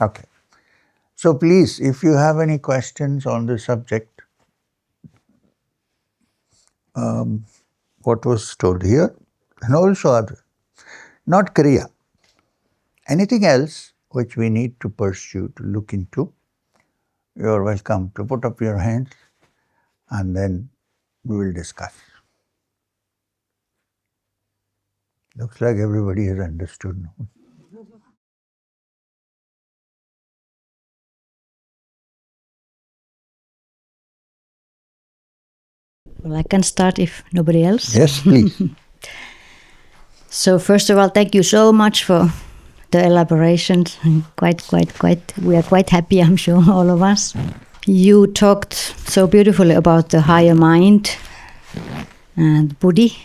Okay. So please, if you have any questions on the subject, what was told here, and also other, not Kriya, anything else which we need to pursue, to look into, you are welcome to put up your hands and then we will discuss. Looks like everybody has understood now. Well, I can start if nobody else. Yes, please. So first of all, thank you so much for the elaborations. We are quite happy, I'm sure, all of us. You talked so beautifully about the higher mind and Buddhi.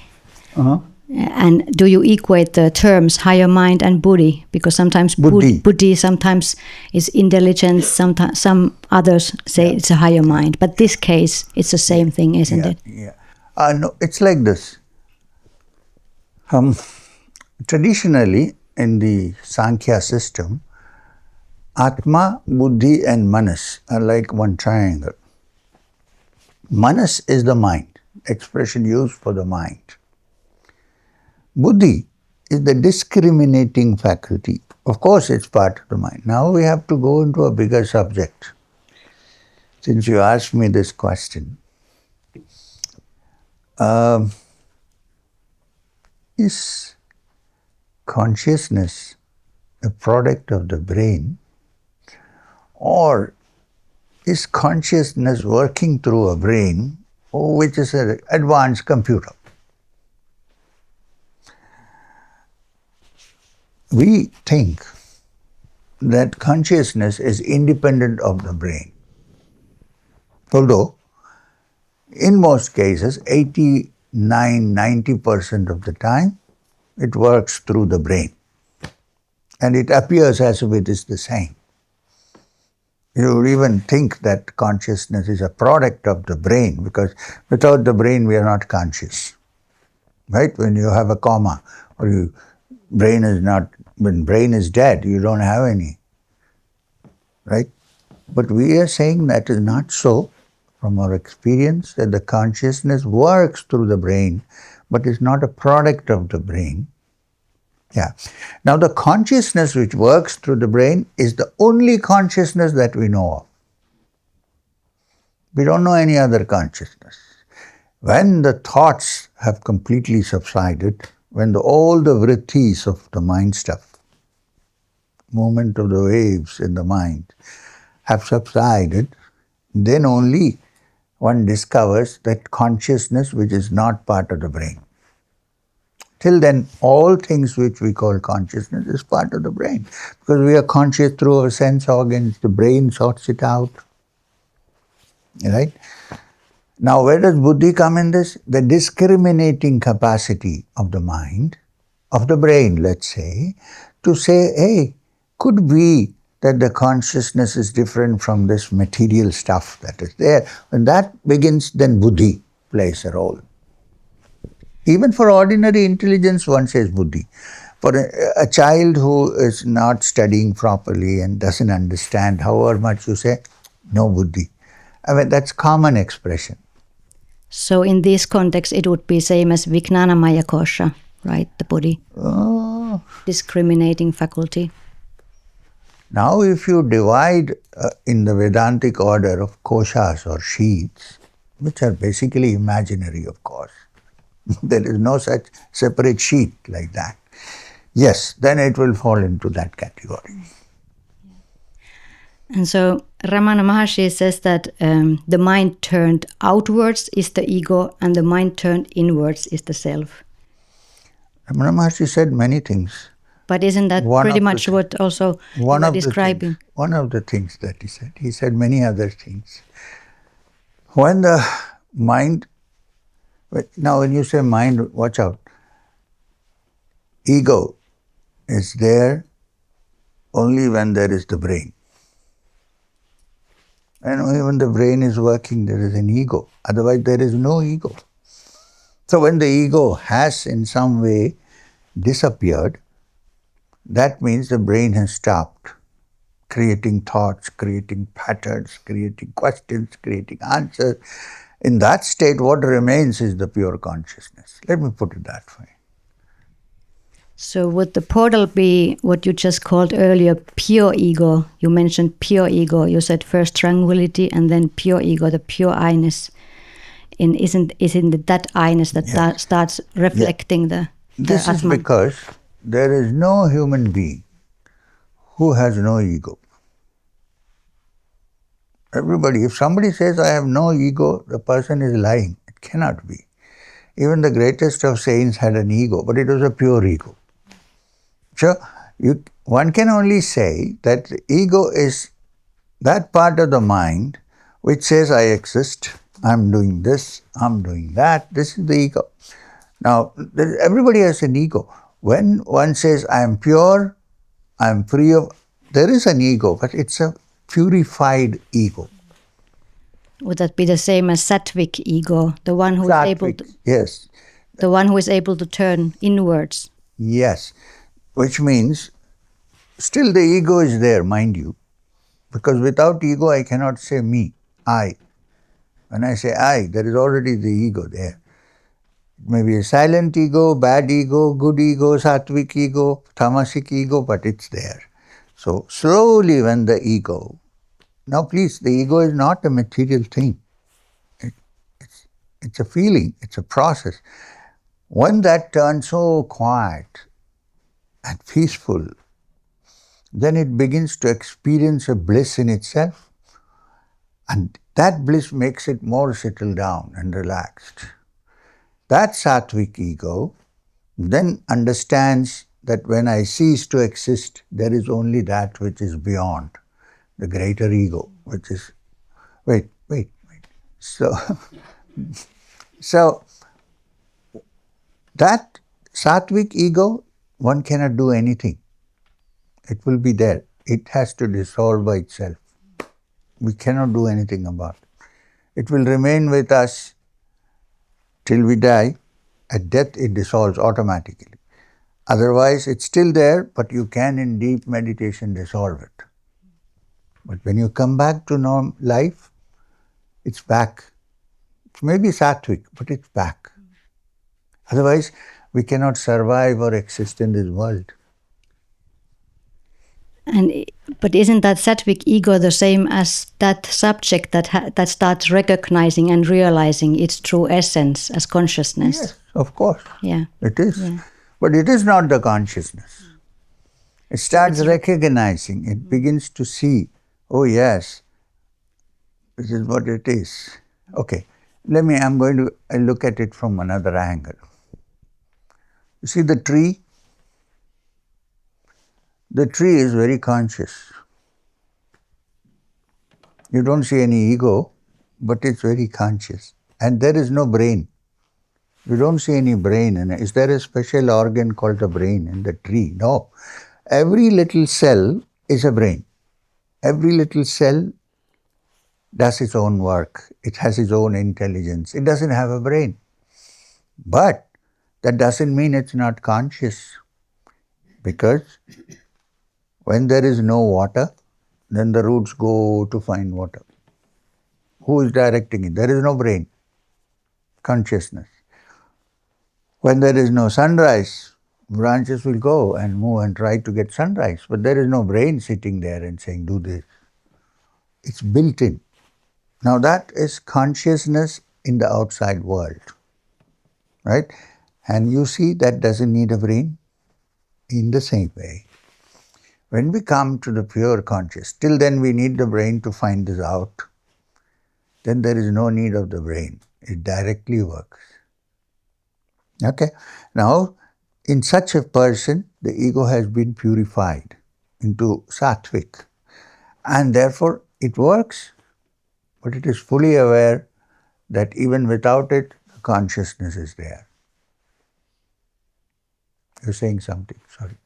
Uh-huh. And do you equate the terms higher mind and Buddhi? Because sometimes Buddhi sometimes is intelligence, sometimes some others say it's a higher mind. But this case, it's the same thing, isn't it? Yeah. No, it's like this. Traditionally, in the Sankhya system, Atma, Buddhi and Manas are like one triangle. Manas is the mind, expression used for the mind. Buddhi is the discriminating faculty. Of course, it's part of the mind. Now we have to go into a bigger subject. Since you asked me this question, is consciousness a product of the brain, or is consciousness working through a brain which is an advanced computer? We think that consciousness is independent of the brain, although in most cases 89–90% of the time it works through the brain and it appears as if it is the same. You would even think that consciousness is a product of the brain, because without the brain we are not conscious. Right? When you have a coma or when brain is dead, you don't have any. Right? But we are saying that is not so from our experience, that the consciousness works through the brain but is not a product of the brain. Yeah. Now the consciousness which works through the brain is the only consciousness that we know of. We don't know any other consciousness. When the thoughts have completely subsided, when all the vrittis of the mind stuff, movement of the waves in the mind, have subsided, then only one discovers that consciousness which is not part of the brain. Till then, all things which we call consciousness is part of the brain, because we are conscious through our sense organs, the brain sorts it out. Right? Now, where does buddhi come in this? The discriminating capacity of the mind, of the brain, let's say, to say, hey, could be that the consciousness is different from this material stuff that is there. When that begins, then buddhi plays a role. Even for ordinary intelligence, one says buddhi. For a child who is not studying properly and doesn't understand, however much you say, no buddhi. I mean, that's common expression. So in this context, it would be same as Vijnanamaya kosha, right? The Buddhi. Discriminating faculty. Now if you divide in the Vedantic order of koshas or sheaths, which are basically imaginary, of course, there is no such separate sheath like that. Yes, then it will fall into that category. And so Ramana Maharshi says that the mind turned outwards is the ego and the mind turned inwards is the self. Ramana Maharshi said many things. But isn't that pretty much what also you are describing? One of the things that he said many other things. When the mind, now when you say mind, watch out. Ego is there only when there is the brain. And when the brain is working, there is an ego. Otherwise, there is no ego. So when the ego has in some way disappeared, that means the brain has stopped creating thoughts, creating patterns, creating questions, creating answers. In that state, what remains is the pure consciousness. Let me put it that way. So would the portal be what you just called earlier pure ego? You mentioned pure ego. You said first tranquility and then pure ego, the pure I-ness. Isn't it that I-ness that starts reflecting the This is Atman? because there is no human being who has no ego. Everybody, if somebody says, I have no ego, the person is lying. It cannot be. Even the greatest of saints had an ego, but it was a pure ego. So, one can only say that the ego is that part of the mind which says, I exist, I'm doing this, I'm doing that. This is the ego. Now, everybody has an ego. When one says, I am pure, I am free of, there is an ego, but it's a purified ego. Would that be the same as sattvic ego, the one who is able to? Yes. The one who is able to turn inwards. Yes, which means still the ego is there, mind you, because without ego I cannot say me, I. When I say I, there is already the ego there. It may be a silent ego, bad ego, good ego, sattvic ego, tamasic ego, but it's there. So slowly when the ego, now please, the ego is not a material thing. It's a feeling, it's a process. When that turns so quiet and peaceful, then it begins to experience a bliss in itself, and that bliss makes it more settled down and relaxed. That sattvic ego then understands that when I cease to exist, there is only that which is beyond, the greater ego, which is, wait. So that sattvic ego, one cannot do anything. It will be there. It has to dissolve by itself. We cannot do anything about it. It will remain with us till we die. At death, it dissolves automatically. Otherwise, it's still there, but you can in deep meditation dissolve it. But when you come back to normal life, it's back. It may be sattvic, but it's back. Otherwise, we cannot survive or exist in this world. But isn't that sattvic ego the same as that subject that starts recognizing and realizing its true essence as consciousness? Yes, of course. Yeah. It is. Yeah. But it is not the consciousness. It starts recognizing, it begins to see, oh yes, this is what it is. Okay, I'm going to look at it from another angle. You see the tree? The tree is very conscious. You don't see any ego, but it's very conscious. And there is no brain. You don't see any brain in it. Is there a special organ called the brain in the tree? No. Every little cell is a brain. Every little cell does its own work. It has its own intelligence. It doesn't have a brain. But that doesn't mean it's not conscious. Because when there is no water, then the roots go to find water. Who is directing it? There is no brain. Consciousness. When there is no sunrise, branches will go and move and try to get sunrise. But there is no brain sitting there and saying, do this. It's built in. Now that is consciousness in the outside world. Right? And you see that doesn't need a brain. In the same way, when we come to the pure conscious, till then we need the brain to find this out. Then there is no need of the brain. It directly works. Okay? Now, in such a person, the ego has been purified into sattvic. And therefore, it works, but it is fully aware that even without it, consciousness is there. You're saying something, sorry.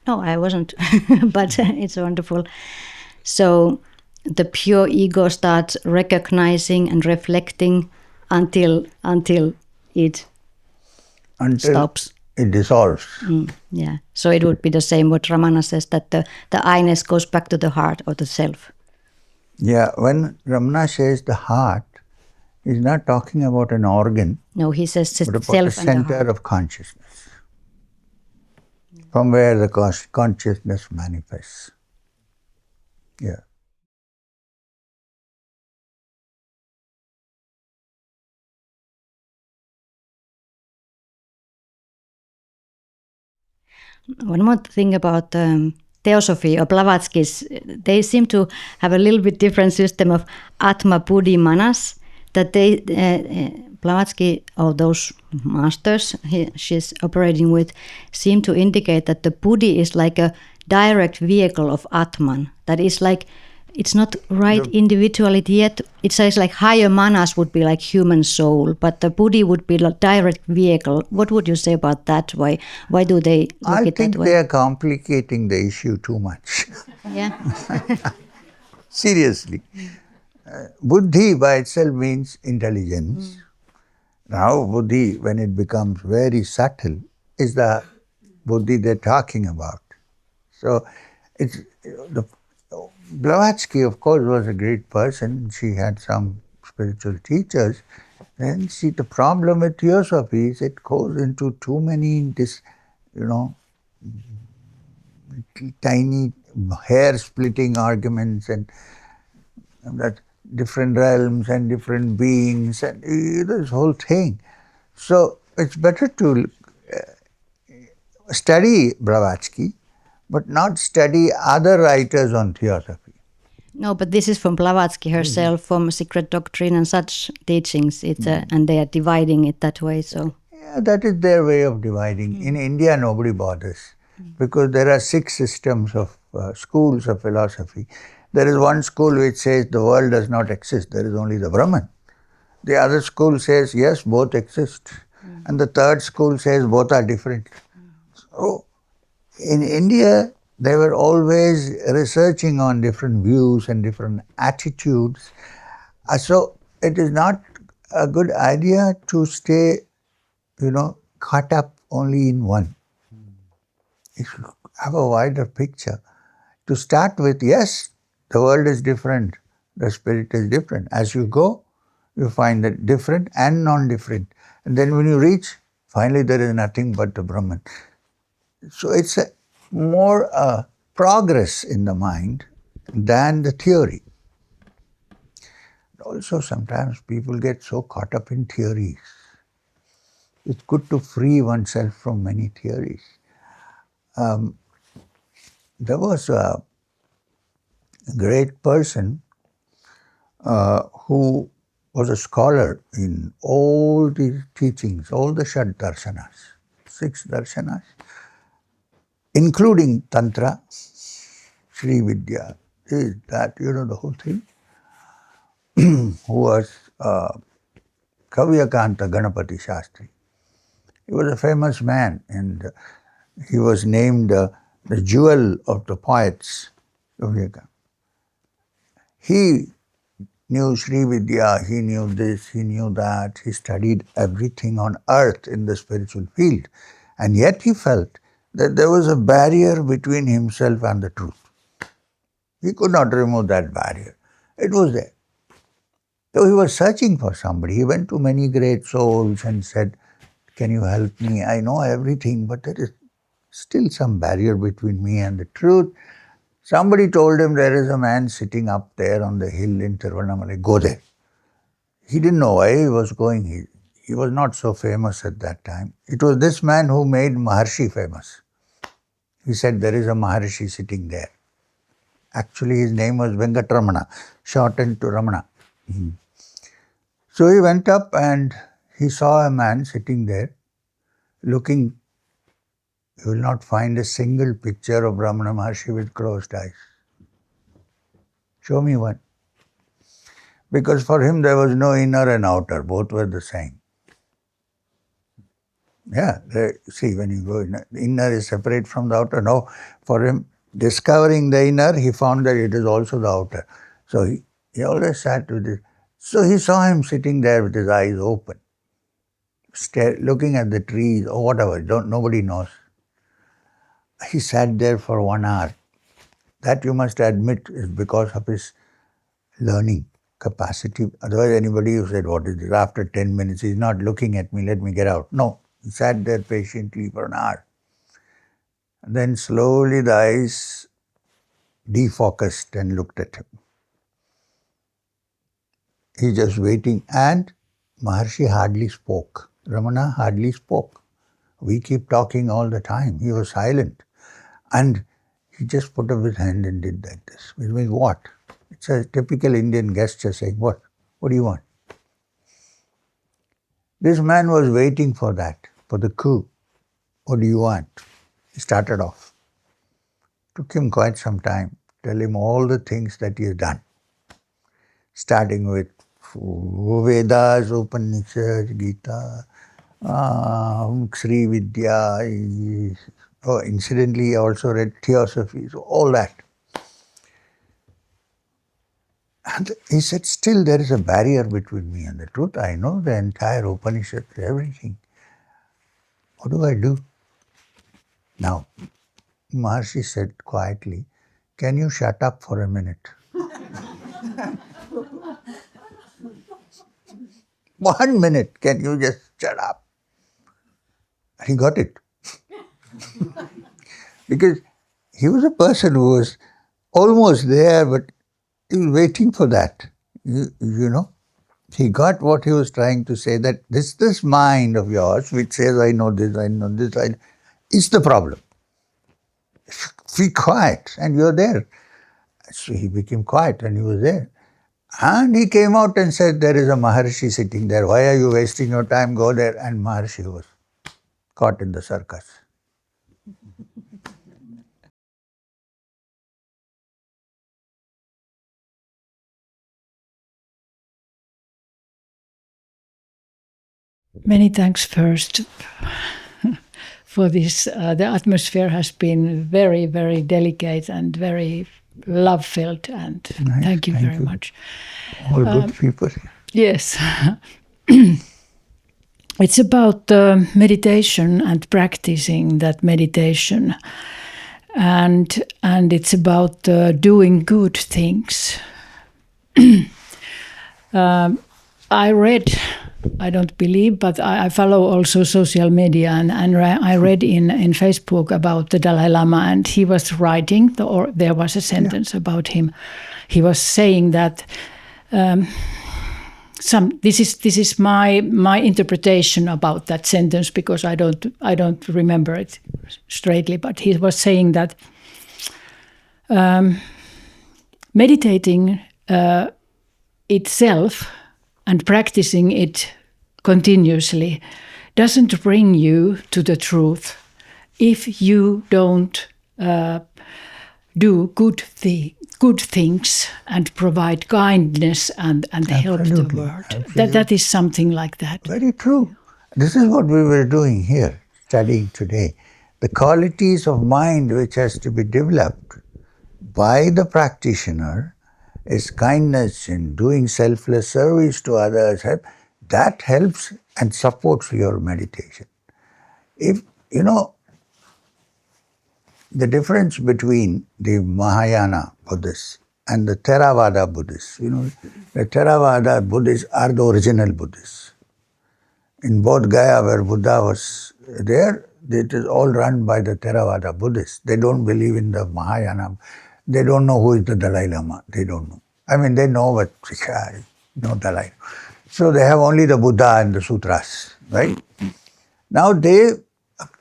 No, I wasn't, but it's wonderful. So the pure ego starts recognizing and reflecting until it stops. it dissolves. Yeah. So it would be the same what Ramana says, that the I-ness goes back to the heart or the self. Yeah, when Ramana says the heart, he's not talking about an organ, No, he says but about the self and the center heart. of consciousness, from where the consciousness manifests. Yeah. One more thing about Theosophy or Blavatsky's, they seem to have a little bit different system of Atma-Buddhi-Manas, that they, Blavatsky or those masters she's operating with seem to indicate that the Buddhi is like a direct vehicle of Atman, that is like, it's not right individuality yet. It says like higher manas would be like human soul, but the Buddhi would be like direct vehicle. What would you say about that? Why do they look I at that think way? they are complicating the issue too much. Yeah. Seriously. Buddhi by itself means intelligence. Now, Buddhi, when it becomes very subtle, is the Buddhi they're talking about. So, Blavatsky, of course, was a great person. She had some spiritual teachers. Then, see, the problem with Theosophy is it goes into too many, tiny hair-splitting arguments and that different realms and different beings and this whole thing. So it's better to study Blavatsky, but not study other writers on Theosophy. No, but this is from Blavatsky herself, from Secret Doctrine and such teachings. It's and they are dividing it that way. So Yeah, that is their way of dividing. In India, nobody bothers because there are 6 systems of schools of philosophy. There is one school which says the world does not exist, there is only the Brahman. The other school says, yes, both exist. And the third school says both are different. So, in India, they were always researching on different views and different attitudes. So, it is not a good idea to stay, caught up only in one. You should have a wider picture. To start with, yes, the world is different, the spirit is different. As you go, you find that different and non-different. And then when you reach, finally there is nothing but the Brahman. So it's more progress in the mind than the theory. Also, sometimes people get so caught up in theories. It's good to free oneself from many theories. There was a great person who was a scholar in all the teachings, all the Shad Darshanas, 6 Darshanas, including Tantra, Sri Vidya, this, that, the whole thing, who was Kavyakanta Ganapati Shastri. He was a famous man and he was named the jewel of the poets, Kavyakanta. He knew Sri Vidya, he knew this, he knew that, he studied everything on earth in the spiritual field. And yet he felt that there was a barrier between himself and the truth. He could not remove that barrier. It was there. So he was searching for somebody. He went to many great souls and said, can you help me? I know everything, but there is still some barrier between me and the truth. Somebody told him there is a man sitting up there on the hill in Tiruvannamalai, go there. He didn't know why he was going. He was not so famous at that time. It was this man who made Maharshi famous. He said there is a Maharshi sitting there. Actually his name was Venkatramana, shortened to Ramana. So he went up and he saw a man sitting there looking. You will not find a single picture of Ramana Maharshi with closed eyes. Show me one. Because for him there was no inner and outer, both were the same. Yeah, see, when you go, the inner is separate from the outer. No, for him, discovering the inner, he found that it is also the outer. So he always sat with it. So he saw him sitting there with his eyes open. looking at the trees or whatever, nobody knows. He sat there for 1 hour. That you must admit is because of his learning capacity. Otherwise anybody who said, what is this? After 10 minutes, he's not looking at me, let me get out. No, he sat there patiently for an hour. And then slowly the eyes defocused and looked at him. He just waiting, and Maharshi hardly spoke. Ramana hardly spoke. We keep talking all the time. He was silent. And he just put up his hand and did like this. Which means what? It's a typical Indian gesture saying, what? What do you want? This man was waiting for that, for the coup. What do you want? He started off. Took him quite some time. Tell him all the things that he has done. Starting with Vedas, Upanishads, Gita, Sri Vidya. Incidentally, he also read Theosophists, all that. And he said, still there is a barrier between me and the truth. I know the entire Upanishad, everything. What do I do? Now, Maharshi said quietly, can you shut up for a minute? 1 minute, can you just shut up? He got it. Because he was a person who was almost there, but he was waiting for that. You know, he got what he was trying to say, that this mind of yours, which says, I know this, is the problem. Be quiet, and you're there. So he became quiet and he was there. And he came out and said, there is a Maharshi sitting there. Why are you wasting your time? Go there. And Maharshi was caught in the circus. Many thanks first for this. The atmosphere has been very, very delicate and very love-filled, and Nice, thank you very much. All good people. Yes. It's about meditation and practicing that meditation. And it's about doing good things. I read, I don't believe, but I follow also social media, and I read in Facebook about the Dalai Lama, and he was writing, or there was a sentence about him. He was saying that this is my interpretation about that sentence, because I don't remember it straightly, but he was saying that meditating itself and practicing it continuously doesn't bring you to the truth if you don't do good things and provide kindness and help the world. That is something like that. Very true. This is what we were doing here, studying today. The qualities of mind which has to be developed by the practitioner is kindness in doing selfless service to others. That helps and supports your meditation. If you know the difference between the Mahayana Buddhists and the Theravada Buddhists, the Theravada Buddhists are the original Buddhists. In Bodh Gaya, where Buddha was there, it is all run by the Theravada Buddhists. They don't believe in the Mahayana. They don't know who is the Dalai Lama. They don't know. I mean, they know, but no Dalai. So they have only the Buddha and the sutras, right? Now their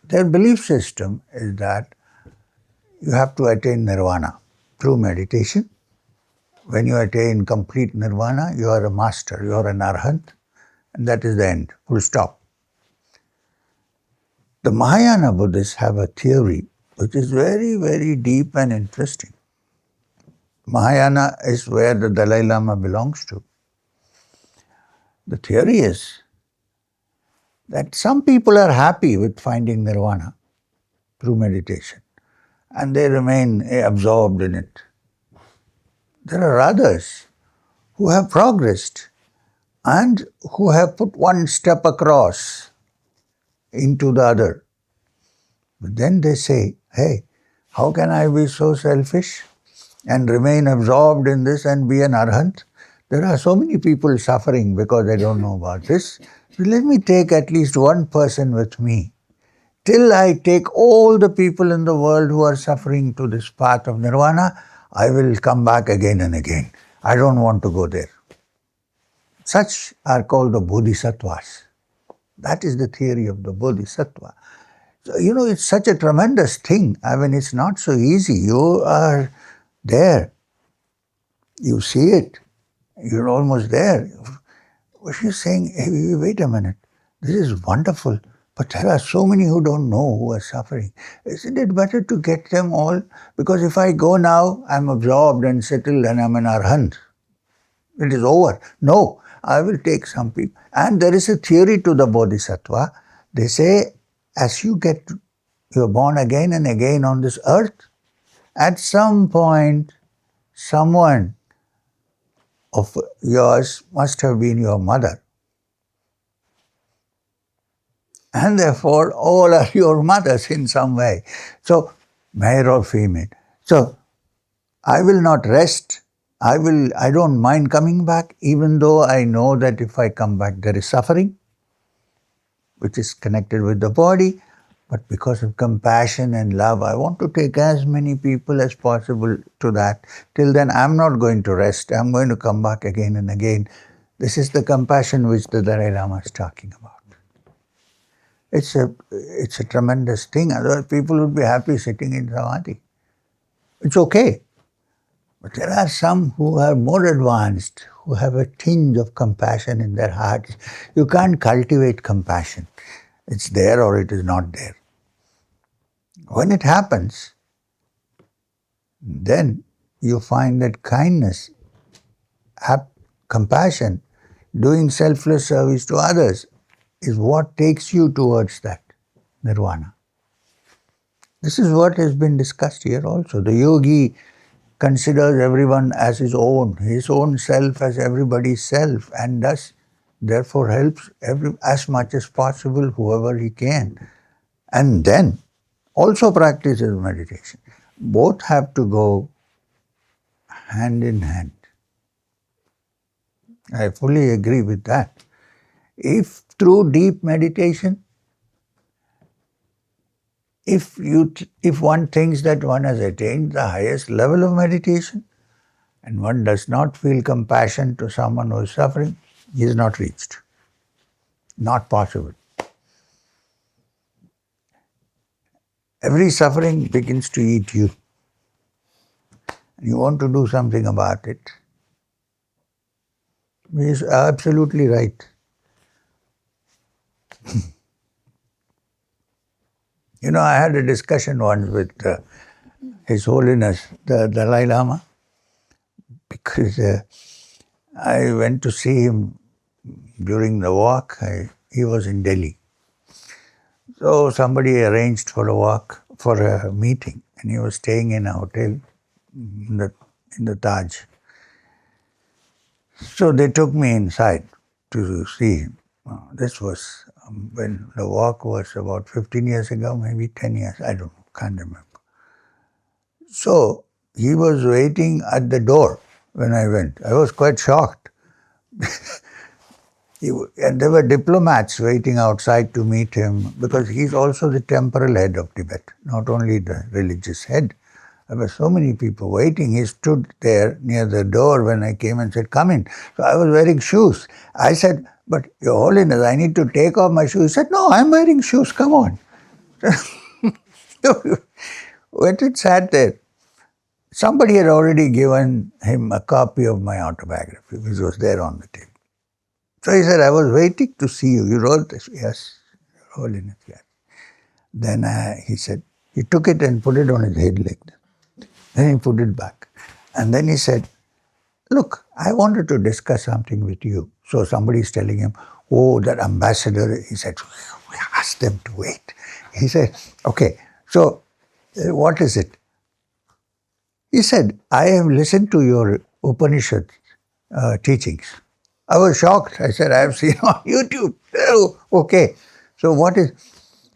belief system is that you have to attain nirvana through meditation. When you attain complete nirvana, you are a master, you are an arhat, and that is the end, full stop. The Mahayana Buddhists have a theory which is very, very deep and interesting. Mahayana is where the Dalai Lama belongs to. The theory is that some people are happy with finding nirvana through meditation, and they remain absorbed in it. There are others who have progressed and who have put one step across into the other. But then they say, hey, how can I be so selfish and remain absorbed in this and be an arhat? There are so many people suffering because they don't know about this. So let me take at least one person with me. Till I take all the people in the world who are suffering to this path of nirvana, I will come back again and again. I don't want to go there. Such are called the bodhisattvas. That is the theory of the bodhisattva. So, it's such a tremendous thing. I mean, it's not so easy. You are there. You see it. You're almost there. But she's saying, hey, wait a minute. This is wonderful. But there are so many who don't know, who are suffering. Isn't it better to get them all? Because if I go now, I'm absorbed and settled and I'm an arhat. It is over. No, I will take some people. And there is a theory to the bodhisattva. They say, as you're born again and again on this earth, at some point, someone of yours must have been your mother. And therefore, all are your mothers in some way. So, male or female. So, I will not rest. I don't mind coming back, even though I know that if I come back, there is suffering, which is connected with the body. But because of compassion and love, I want to take as many people as possible to that. Till then, I'm not going to rest. I'm going to come back again and again. This is the compassion which the Dalai Lama is talking about. It's a tremendous thing. Otherwise, people would be happy sitting in samadhi. It's okay. But there are some who are more advanced, who have a tinge of compassion in their hearts. You can't cultivate compassion. It's there or it is not there. When it happens, then you find that kindness, compassion, doing selfless service to others is what takes you towards that nirvana. This is what has been discussed here also. The yogi considers everyone as his own self as everybody's self, and thus therefore helps as much as possible whoever he can. And then also practices meditation. Both have to go hand in hand. I fully agree with that. If through deep meditation, if one thinks that one has attained the highest level of meditation and one does not feel compassion to someone who is suffering, he is not reached. Not possible. Every suffering begins to eat you. You want to do something about it. He is absolutely right. I had a discussion once with His Holiness, the Dalai Lama, because I went to see him during the walk. He was in Delhi. So somebody arranged for a meeting, and he was staying in a hotel in the Taj. So they took me inside to see him. This was when the walk was about 15 years ago, maybe 10 years, I don't know, can't remember. So he was waiting at the door when I went. I was quite shocked. And there were diplomats waiting outside to meet him because he's also the temporal head of Tibet, not only the religious head. There were so many people waiting. He stood there near the door when I came and said, "Come in." So I was wearing shoes. I said, "But Your Holiness, I need to take off my shoes." He said, "No, I'm wearing shoes, come on." Went and sat there. Somebody had already given him a copy of my autobiography, which was there on the table. So he said, "I was waiting to see you. You wrote this." "Yes, Your Holiness, yes." Then he said, he took it and put it on his head like that. Then he put it back. And then he said, "Look, I wanted to discuss something with you." So somebody is telling him, "Oh, that ambassador," he said, "Ask them to wait." He said, "Okay, so what is it?" He said, "I have listened to your Upanishad teachings." I was shocked. I said, "I have seen on YouTube." "Oh, okay. So what is..."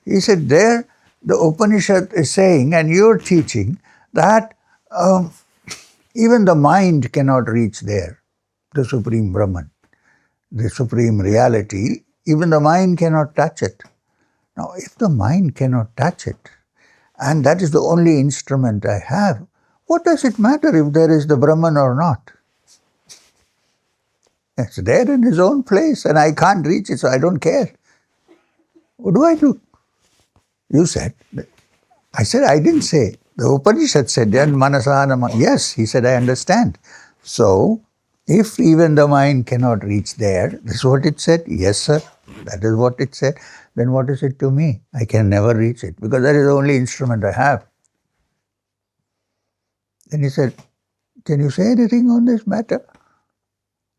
He said, there the Upanishad is saying, and you're teaching, that even the mind cannot reach there, the Supreme Brahman, the Supreme Reality, even the mind cannot touch it. Now, if the mind cannot touch it, and that is the only instrument I have, what does it matter if there is the Brahman or not? It's there in his own place, and I can't reach it, so I don't care. What do I do? You said. I said, I didn't say. The Upanishad said, yes, he said, I understand. So, if even the mind cannot reach there, this is what it said. Yes, sir, that is what it said. Then what is it to me? I can never reach it, because that is the only instrument I have. Then he said, can you say anything on this matter?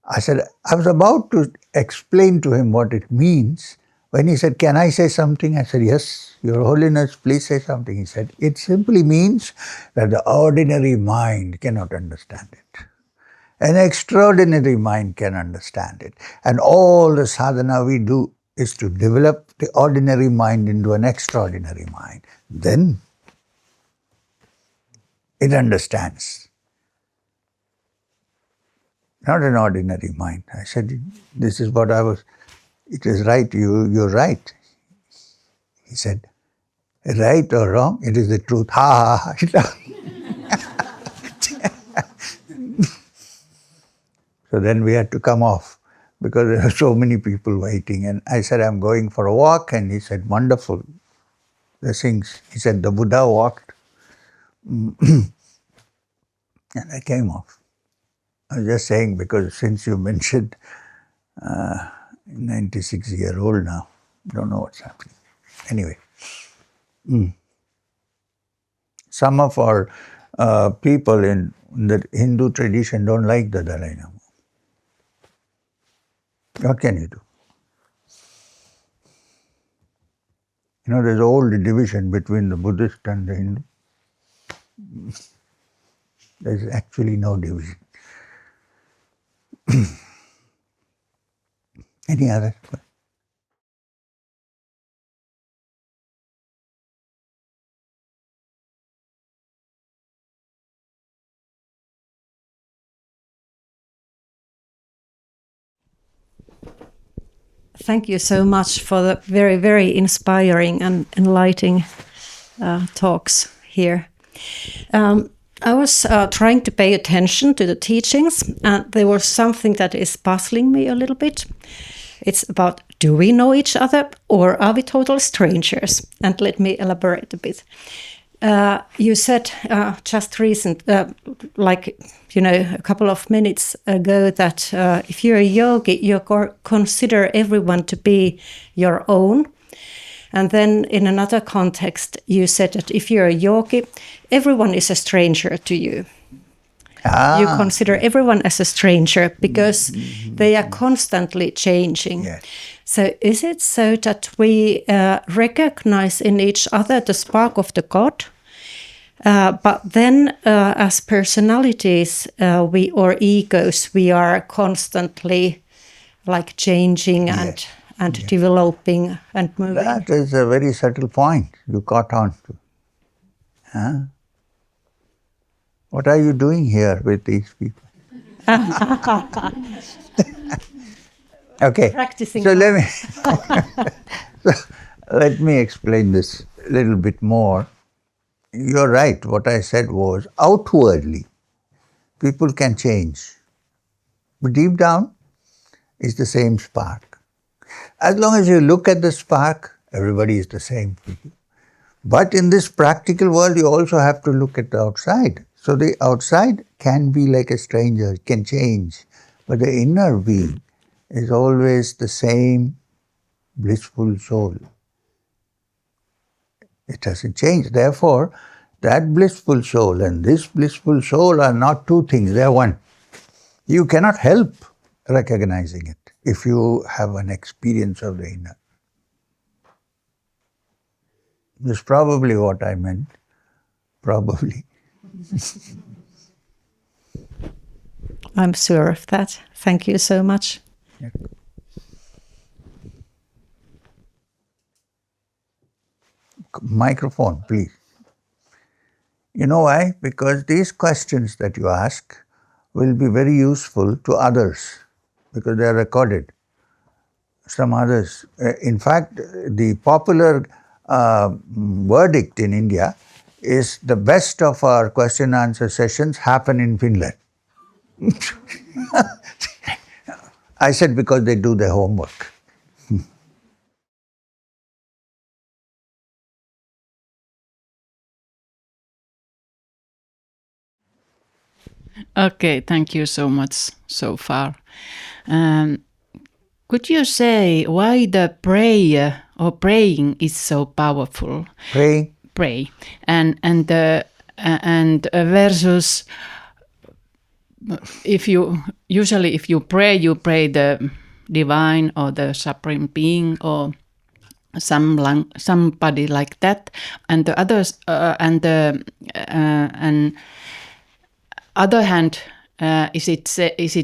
I said, I was about to explain to him what it means. When he said, can I say something? I said, yes, Your Holiness, please say something. He said, it simply means that the ordinary mind cannot understand it. An extraordinary mind can understand it. And all the sadhana we do is to develop the ordinary mind into an extraordinary mind. Then it understands. Not an ordinary mind. I said, this is what it is right, you're right. He said, right or wrong, it is the truth. Ha ha ha. So then we had to come off, because there were so many people waiting. And I said, I'm going for a walk. And he said, wonderful. The things. He said, the Buddha walked. And I came off. I was just saying, because since you mentioned 96-year-old now, don't know what's happening. Anyway. Some of our people in the Hindu tradition don't like the Dalai Lama. What can you do? You know, there's an old division between the Buddhist and the Hindu. There's actually no division. Any other question? Thank you so much for the very, very inspiring and enlightening talks here. I was trying to pay attention to the teachings, and there was something that is puzzling me a little bit. It's about, do we know each other or are we total strangers? And let me elaborate a bit. You said just a couple of minutes ago that if you're a yogi, you consider everyone to be your own. And then in another context, you said that if you're a yogi, everyone is a stranger to you. You consider everyone as a stranger because they are constantly changing. Yes. So is it so that we recognize in each other the spark of the God? But then as personalities or egos, we are constantly like changing and developing and moving. That is a very subtle point you caught on to. Huh? What are you doing here with these people? Okay. Practicing. So let me explain this a little bit more. You're right. What I said was, outwardly, people can change. But deep down, it's the same spark. As long as you look at the spark, everybody is the same for you. But in this practical world, you also have to look at the outside. So the outside can be like a stranger, it can change. But the inner being is always the same blissful soul. It doesn't change. Therefore, that blissful soul and this blissful soul are not two things, they are one. You cannot help recognizing it if you have an experience of the inner. That's probably what I meant. Probably. I'm sure of that. Thank you so much. Yeah. microphone, please. You know why? Because these questions that you ask will be very useful to others because they are recorded. Some others. In fact, the popular verdict in India is the best of our question answer sessions happen in Finland. I said because they do their homework. Okay, thank you so much so far. Could you say why the prayer or praying is so powerful? Praying. Pray and versus if you pray, you pray the divine or the supreme being or somebody like that, and the others and other hand, is it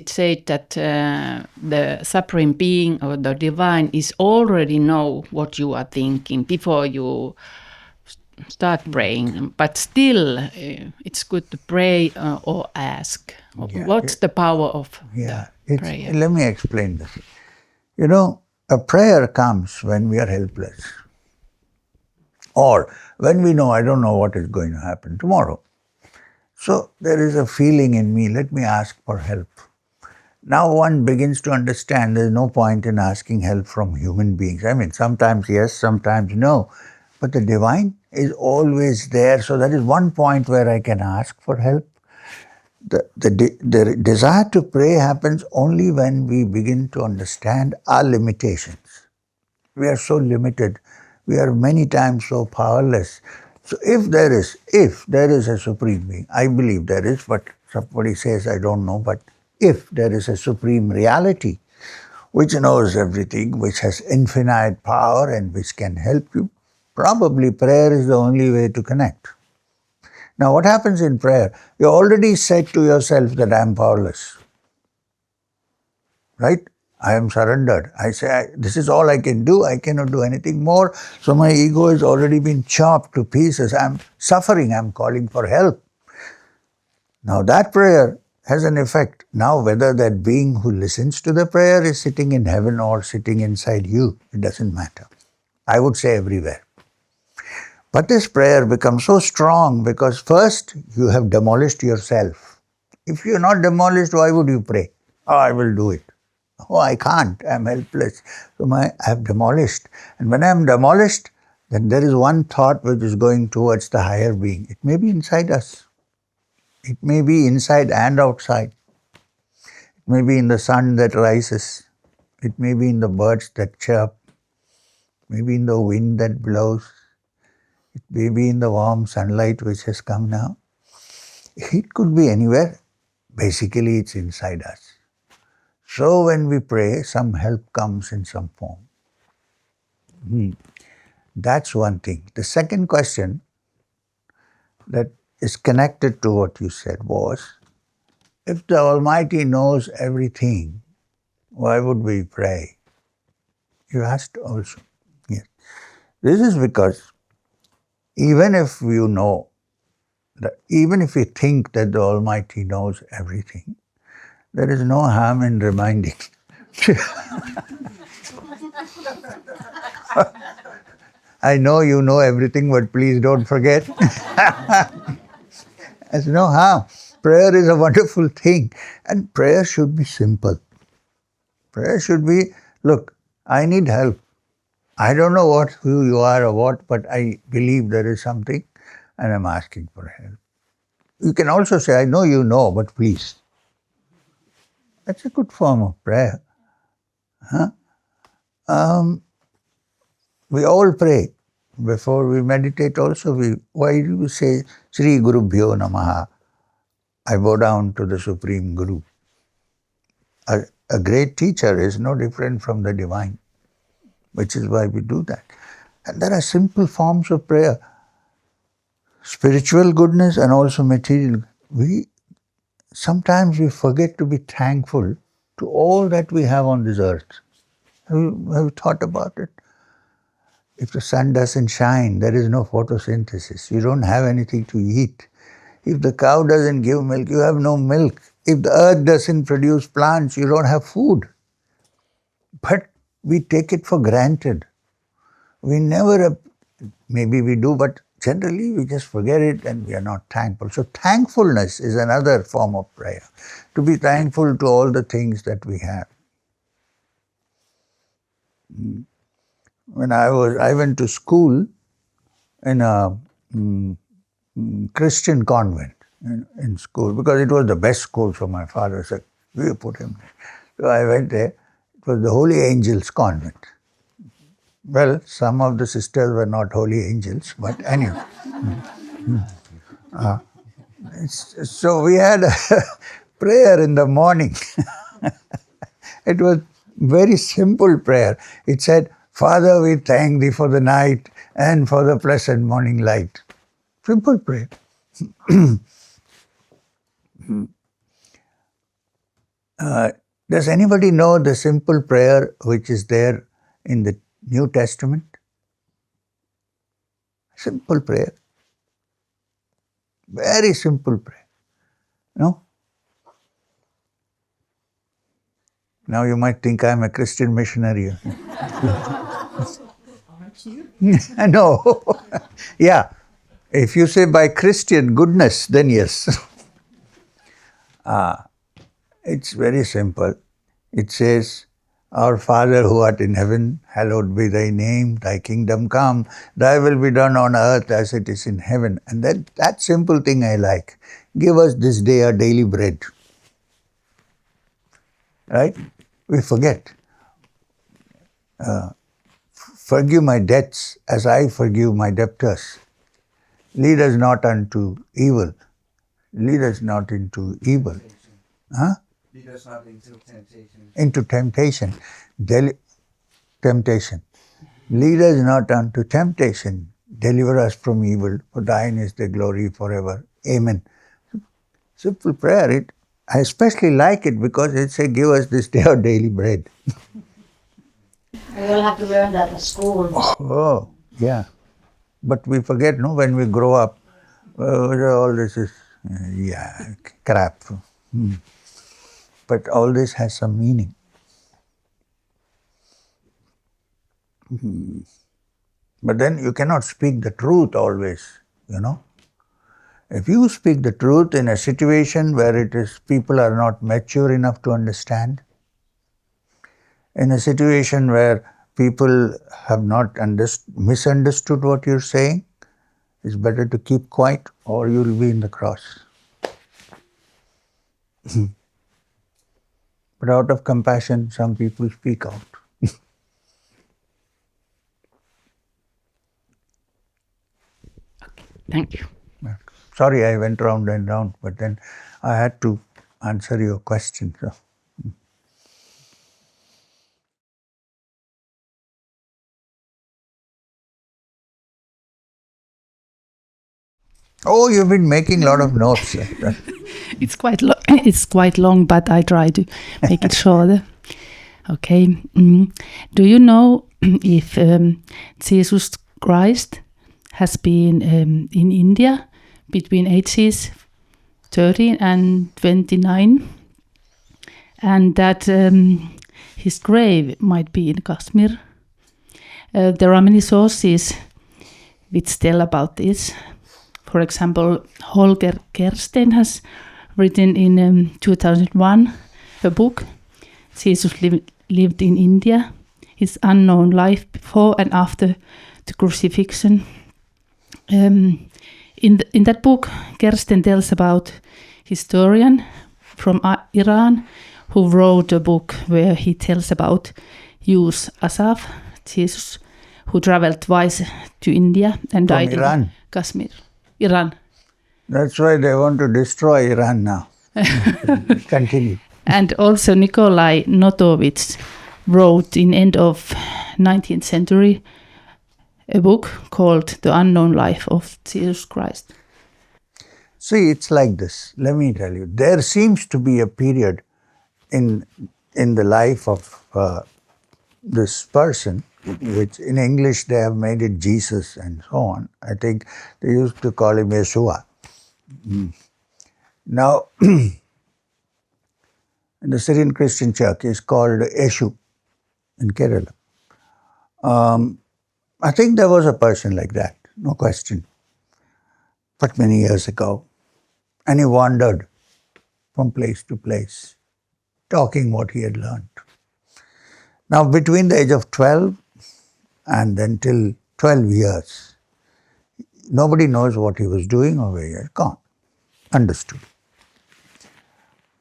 said that the supreme being or the divine is already know what you are thinking before you start praying, but still it's good to pray or ask. What's the power of the prayer? Let me explain this. You know, a prayer comes when we are helpless or when we know I don't know what is going to happen tomorrow. So there is a feeling in me, let me ask for help. Now one begins to understand there is no point in asking help from human beings. I mean, sometimes yes, sometimes no. But the divine is always there. So that is one point where I can ask for help. The desire to pray happens only when we begin to understand our limitations. We are so limited. We are many times so powerless. So if there is a supreme being, I believe there is, but somebody says I don't know, but if there is a supreme reality which knows everything, which has infinite power and which can help you, probably prayer is the only way to connect. Now what happens in prayer? You already said to yourself that I am powerless. Right? I am surrendered. I say, this is all I can do. I cannot do anything more. So my ego has already been chopped to pieces. I'm suffering. I'm calling for help. Now that prayer has an effect. Now whether that being who listens to the prayer is sitting in heaven or sitting inside you, it doesn't matter. I would say everywhere. But this prayer becomes so strong because first you have demolished yourself. If you're not demolished, why would you pray? Oh, I will do it. Oh, I can't. I'm helpless. So I have demolished. And when I'm demolished, then there is one thought which is going towards the higher being. It may be inside us. It may be inside and outside. It may be in the sun that rises. It may be in the birds that chirp. Maybe in the wind that blows. It may be in the warm sunlight which has come now. It could be anywhere. Basically, it's inside us. So when we pray, some help comes in some form. That's one thing. The second question that is connected to what you said was, if the Almighty knows everything, why would we pray? You asked also. Yes. This is because even if you know, even if you think that the Almighty knows everything, there is no harm in reminding. I know you know everything, but please don't forget. There's no harm. Prayer is a wonderful thing. And prayer should be simple. Prayer should be, look, I need help. I don't know who you are or what, but I believe there is something and I'm asking for help. You can also say, I know you know, but please. That's a good form of prayer. We all pray. Before we meditate also, why do we say, Sri Gurubhyo Namaha? I bow down to the Supreme Guru. A great teacher is no different from the divine, which is why we do that. And there are simple forms of prayer. Spiritual goodness and also material. Sometimes we forget to be thankful to all that we have on this earth. Have you thought about it? If the sun doesn't shine, there is no photosynthesis. You don't have anything to eat. If the cow doesn't give milk, you have no milk. If the earth doesn't produce plants, you don't have food. But we take it for granted. We never, maybe we do, but generally we just forget it and we are not thankful. So thankfulness is another form of prayer. To be thankful to all the things that we have. When I went to school in a Christian convent in school, because it was the best school for my father, so we put him there. So I went there. It was the Holy Angels convent. Well, some of the sisters were not holy angels, but anyway. So we had a prayer in the morning. It was very simple prayer. It said, Father, we thank thee for the night and for the pleasant morning light. Simple prayer. Does anybody know the simple prayer which is there in the New Testament? Simple prayer. Very simple prayer. No? Now you might think I'm a Christian missionary. Aren't you? No. Yeah. If you say by Christian goodness, then yes. It's very simple. It says, Our Father who art in heaven, hallowed be thy name, thy kingdom come, thy will be done on earth as it is in heaven. And that simple thing I like. Give us this day our daily bread. Right? We forget. Forgive my debts as I forgive my debtors. Lead us not unto evil. Lead us not into evil. Huh? Lead us not into temptation. Into temptation. Temptation. Lead us not unto temptation. Deliver us from evil. For thine is the glory forever. Amen. Simple prayer. I especially like it because it says, give us this day our daily bread. We will have to learn that at school. Oh, yeah. But we forget, no, when we grow up, all this is, crap. But all this has some meaning. But then you cannot speak the truth always, you know. If you speak the truth in a situation where people are not mature enough to understand, in a situation where people have not misunderstood what you're saying, it's better to keep quiet or you'll be in the cross. But out of compassion, some people speak out. Thank you. Sorry, I went round and round, but then I had to answer your question. So. Oh, you've been making a lot of notes. It's quite it's quite long, but I try to make it shorter. Okay. Do you know if Jesus Christ has been in India between ages 13 and 29, and that his grave might be in Kashmir? There are many sources which tell about this. For example, Holger Kersten has written in 2001 a book, Jesus lived in India, his unknown life before and after the crucifixion. In that book, Kersten tells about a historian from Iran who wrote a book where he tells about Yus Asaf, Jesus, who traveled twice to India and died in Kashmir. Iran. That's why they want to destroy Iran now. Continue. And also Nikolai Notovitz wrote in end of 19th century a book called The Unknown Life of Jesus Christ. See, it's like this. Let me tell you. There seems to be a period in the life of this person which in English they have made it Jesus and so on. I think they used to call him Yeshua. Now, in the Syrian Christian church, is called Eshu in Kerala. I think there was a person like that, no question, but many years ago. And he wandered from place to place, talking what he had learned. Now, between the age of 12 and then till 12 years, nobody knows what he was doing or where he had gone. Understood.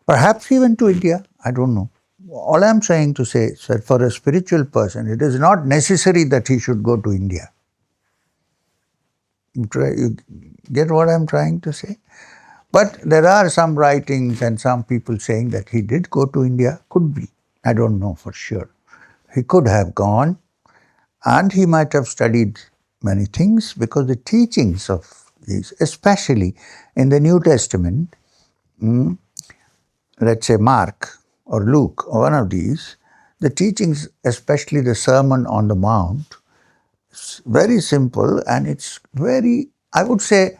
Perhaps he went to India, I don't know. All I'm trying to say is that for a spiritual person, it is not necessary that he should go to India. You get what I'm trying to say? But there are some writings and some people saying that he did go to India. Could be. I don't know for sure. He could have gone and he might have studied many things because the teachings of these, especially in the New Testament, let's say Mark or Luke or one of these, the teachings, especially the Sermon on the Mount, is very simple and it's very, I would say,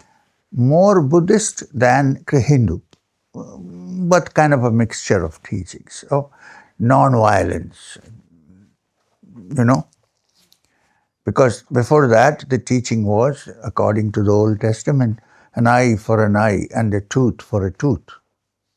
more Buddhist than Hindu, but kind of a mixture of teachings of non-violence, Because before that, the teaching was, according to the Old Testament, an eye for an eye and a tooth for a tooth.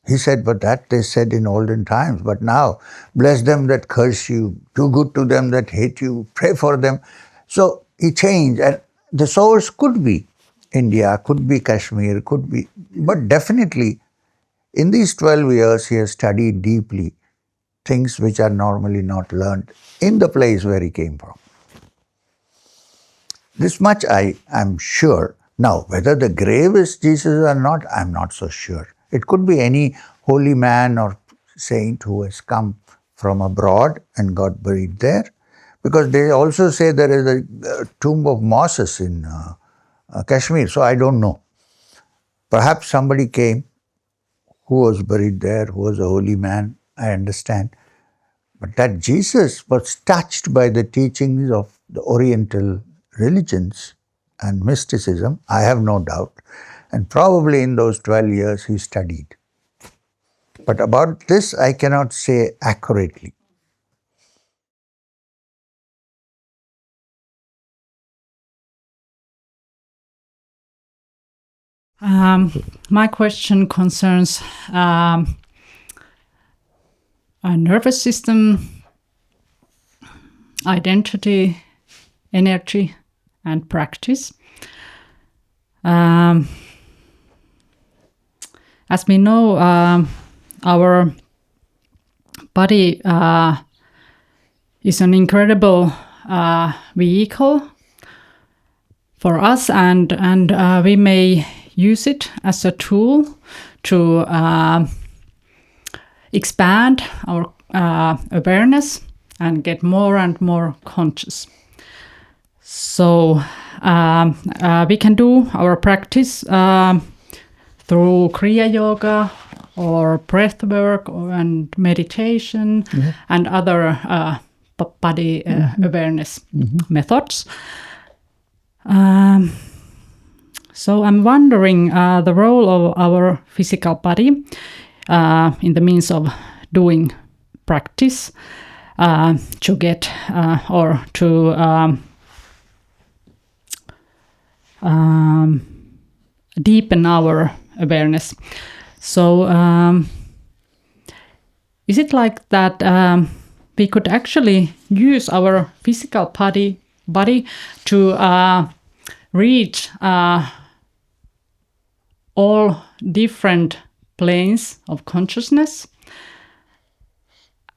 He said, but that they said in olden times. But now, bless them that curse you, do good to them that hate you, pray for them. So he changed, and the source could be India, could be Kashmir, could be, but definitely in these 12 years he has studied deeply things which are normally not learned in the place where he came from. This much I am sure. Now, whether the grave is Jesus or not, I am not so sure. It could be any holy man or saint who has come from abroad and got buried there. Because they also say there is a tomb of Moses in Kashmir, so I don't know. Perhaps somebody came who was buried there, who was a holy man, I understand. But that Jesus was touched by the teachings of the Oriental religions and mysticism, I have no doubt. And probably in those 12 years he studied. But about this I cannot say accurately. My question concerns a nervous system, identity, energy, and practice. As we know, our body is an incredible vehicle for us, and we may use it as a tool to expand our awareness and get more and more conscious. So we can do our practice through Kriya Yoga or breath work and meditation and other body awareness methods. So I'm wondering the role of our physical body in the means of doing practice to get or to deepen our awareness. So is it like that we could actually use our physical body to reach all different planes of consciousness,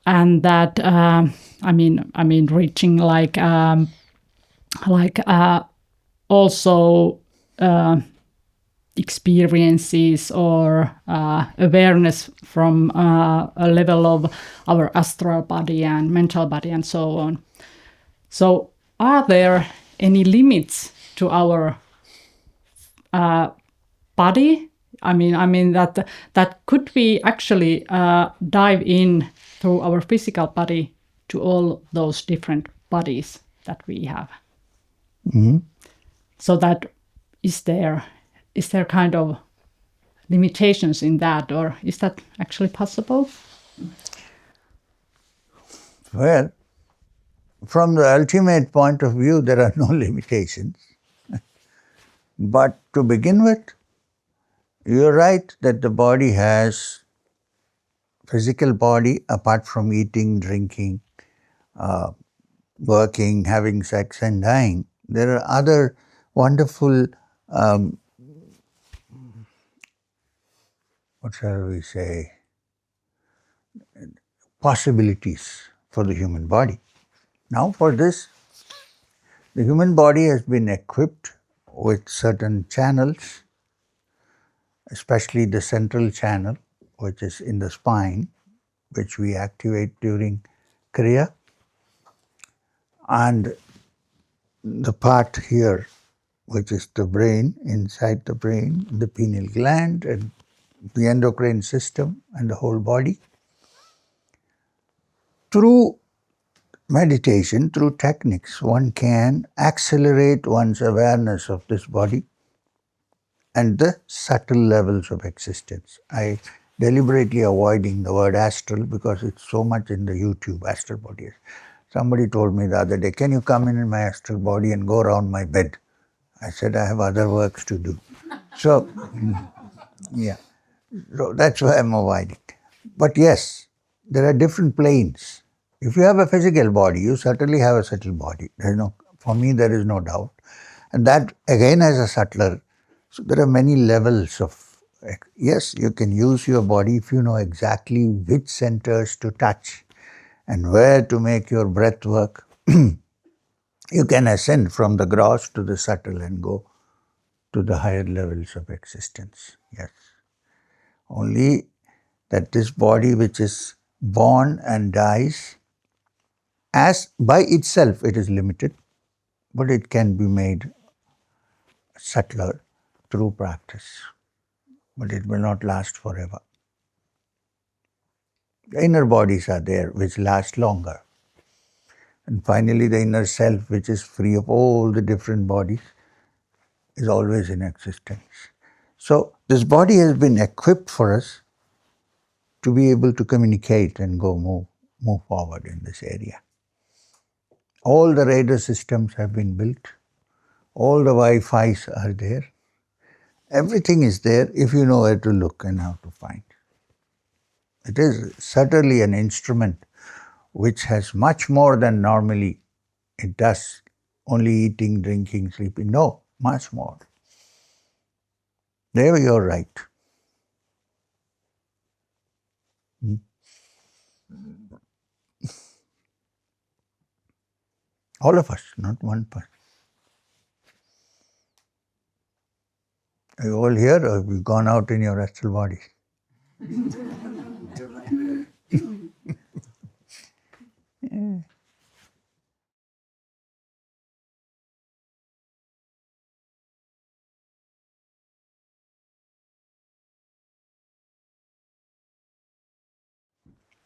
and that I mean reaching like also experiences or awareness from a level of our astral body and mental body and so on. So are there any limits to our body? I mean that could we actually dive in through our physical body to all those different bodies that we have. Mhm. So that is there kind of limitations in that, or is that actually possible? Well, from the ultimate point of view, there are no limitations. But to begin with, you're right that the body has physical body apart from eating, drinking, working, having sex and dying. There are other wonderful, what shall we say, possibilities for the human body. Now for this, the human body has been equipped with certain channels, especially the central channel, which is in the spine, which we activate during Kriya, and the part here, which is the brain, inside the brain, the pineal gland, and the endocrine system, and the whole body. Through meditation, through techniques, one can accelerate one's awareness of this body and the subtle levels of existence. I deliberately avoiding the word astral because it's so much in the YouTube, astral body. Somebody told me the other day, can you come in my astral body and go around my bed? I said, I have other works to do. So, yeah, so that's why I'm avoiding. But yes, there are different planes. If you have a physical body, you certainly have a subtle body. For me, there is no doubt. And that again has a subtler. So there are many levels of, yes, you can use your body if you know exactly which centers to touch and where to make your breath work. You can ascend from the gross to the subtle and go to the higher levels of existence. Yes. Only that this body which is born and dies, as by itself it is limited, but it can be made subtler through practice. But it will not last forever. The inner bodies are there which last longer. And finally the inner self, which is free of all the different bodies, is always in existence. So this body has been equipped for us to be able to communicate and move forward in this area. All the radar systems have been built. All the Wi-Fis are there. Everything is there if you know where to look and how to find. It is certainly an instrument which has much more than normally it does, only eating, drinking, sleeping. No, much more. There you're right. All of us, not one person. Are you all here or have you gone out in your astral bodies?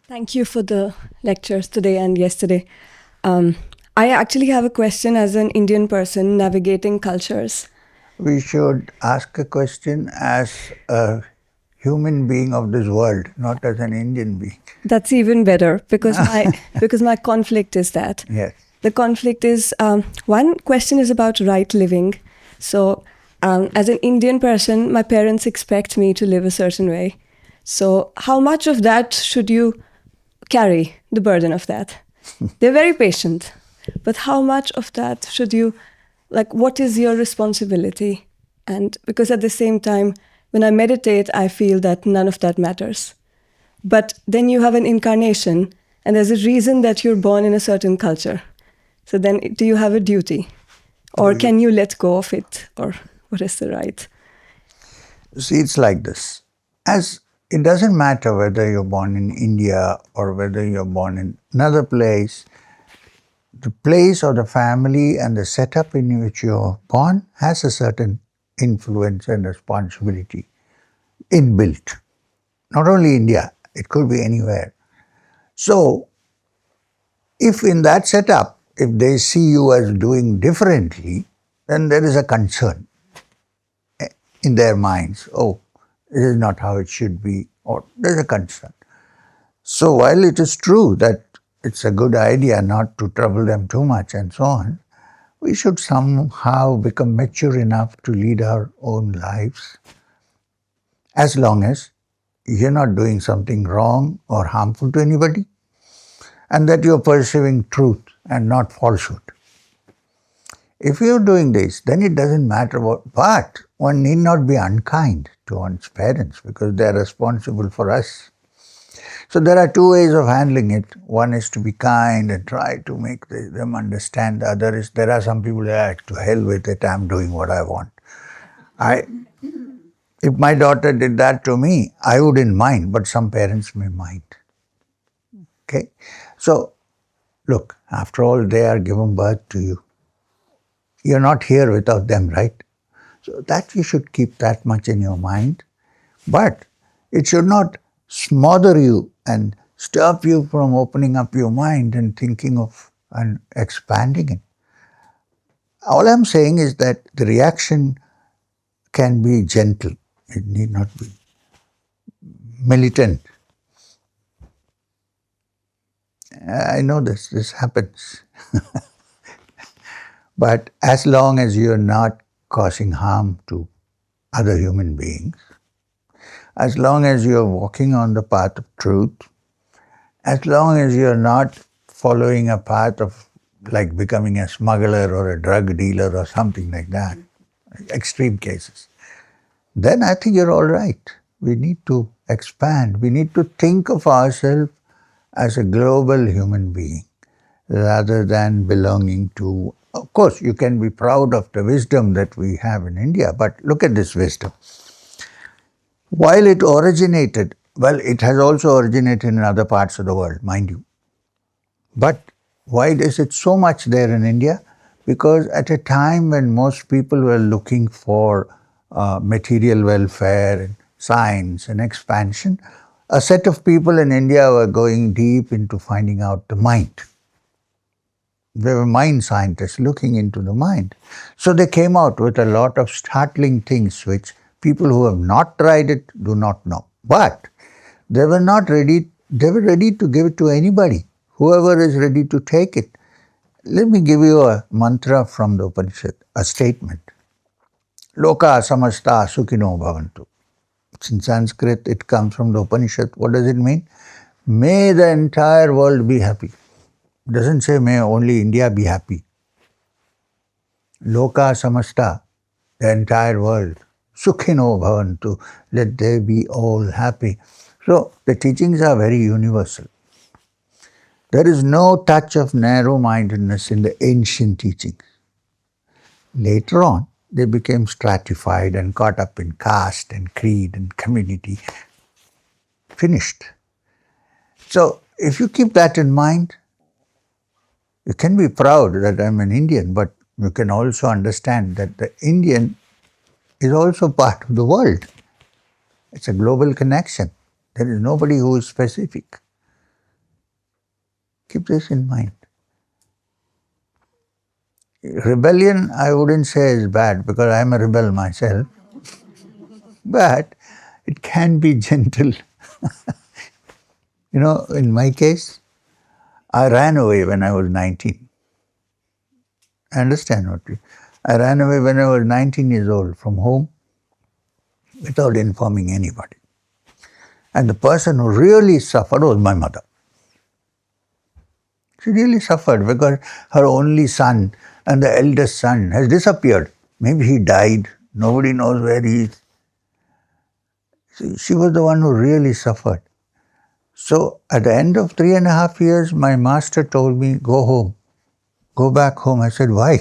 Thank you for the lectures today and yesterday. I actually have a question as an Indian person navigating cultures. We should ask a question as a human being of this world, not as an Indian being. That's even better because my conflict is that. Yes. The conflict is, one question is about right living. So as an Indian person, my parents expect me to live a certain way. So how much of that should you carry, the burden of that? They're very patient. But how much of that should you, what is your responsibility? And because at the same time, when I meditate, I feel that none of that matters. But then you have an incarnation, and there's a reason that you're born in a certain culture. So then do you have a duty? Or can you let go of it? Or what is the right? See, it's like this. As it doesn't matter whether you're born in India or whether you're born in another place, the place or the family and the setup in which you're born has a certain influence and responsibility inbuilt. Not only India, it could be anywhere. So, if in that setup, if they see you as doing differently, then there is a concern in their minds. Oh, this is not how it should be, or there's a concern. So while it is true that it's a good idea not to trouble them too much and so on, we should somehow become mature enough to lead our own lives, as long as you're not doing something wrong or harmful to anybody, and that you're pursuing truth and not falsehood. If you're doing this, then it doesn't matter what, but one need not be unkind to one's parents because they're responsible for us. So there are two ways of handling it. One is to be kind and try to make them understand. The other is, there are some people that, to hell with it, I'm doing what I want. If my daughter did that to me, I wouldn't mind, but some parents may mind. Okay? So, look, after all, they are given birth to you. You're not here without them, right? So that you should keep that much in your mind. But it should not smother you and stop you from opening up your mind and thinking of and expanding it. All I'm saying is that the reaction can be gentle. It need not be militant. I know this happens. But as long as you're not causing harm to other human beings, as long as you're walking on the path of truth, as long as you're not following a path of like becoming a smuggler or a drug dealer or something like that, extreme cases, then I think you're all right. We need to expand. We need to think of ourselves as a global human being rather than belonging to. Of course, you can be proud of the wisdom that we have in India, but look at this wisdom. While it originated, well, it has also originated in other parts of the world, mind you. But why is it so much there in India? Because at a time when most people were looking for material welfare and science and expansion, a set of people in India were going deep into finding out the mind. They were mind scientists looking into the mind. So they came out with a lot of startling things which people who have not tried it do not know. But they were not ready, they were ready to give it to anybody, whoever is ready to take it. Let me give you a mantra from the Upanishad, a statement. Loka samasta sukhino bhavantu. It's in Sanskrit, it comes from the Upanishad. What does it mean? May the entire world be happy. It doesn't say may only India be happy. Loka samasta, the entire world. Sukhino bhavantu, let they be all happy. So the teachings are very universal. There is no touch of narrow-mindedness in the ancient teachings. Later on, they became stratified and caught up in caste and creed and community. Finished. So if you keep that in mind, you can be proud that I'm an Indian, but you can also understand that the Indian is also part of the world. It's a global connection. There is nobody who is specific. Keep this in mind. Rebellion, I wouldn't say is bad because I'm a rebel myself, but it can be gentle. You know, in my case, I ran away when I was 19. I understand what you. I ran away when I was 19 years old from home without informing anybody. And the person who really suffered was my mother. She really suffered because her only son and the eldest son has disappeared. Maybe he died. Nobody knows where he is. She was the one who really suffered. So at the end of 3.5 years, my master told me, go home. Go back home. I said, why?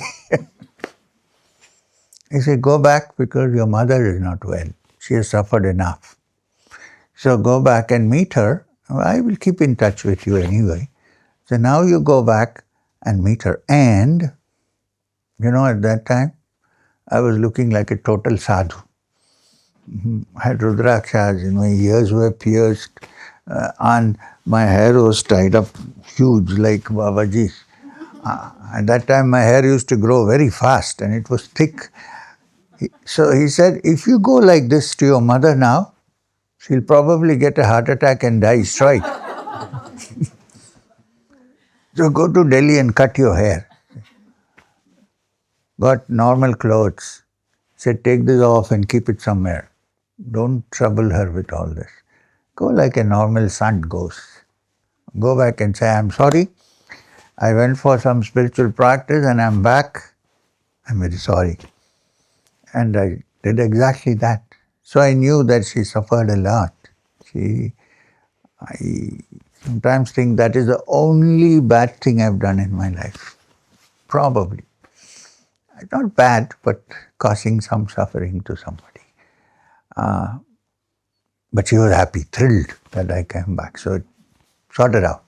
He said, go back because your mother is not well. She has suffered enough. So go back and meet her. I will keep in touch with you anyway. So now you go back and meet her. And, you know, at that time, I was looking like a total sadhu. I had rudrakshas, my ears were pierced, and my hair was tied up huge like Babaji's. At that time my hair used to grow very fast and it was thick. So he said, if you go like this to your mother now, she'll probably get a heart attack and die straight. So go to Delhi and cut your hair. Got normal clothes. Said, take this off and keep it somewhere. Don't trouble her with all this. Go like a normal son goes. Go back and say, I'm sorry. I went for some spiritual practice and I'm back. I'm very sorry. And I did exactly that. So I knew that she suffered a lot. I sometimes think that is the only bad thing I've done in my life. Probably. Not bad, but causing some suffering to somebody. But she was happy, thrilled that I came back. So it sorted out.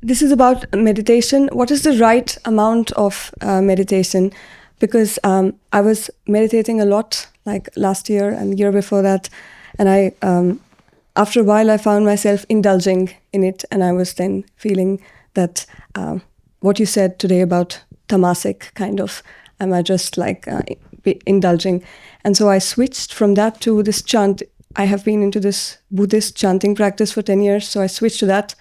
This is about meditation. What is the right amount of meditation? Because I was meditating a lot, like last year and the year before that, and after a while I found myself indulging in it, and I was then feeling that what you said today about tamasic kind of, am I just like indulging? And so I switched from that to this chant. I have been into this Buddhist chanting practice for 10 years, so I switched to that.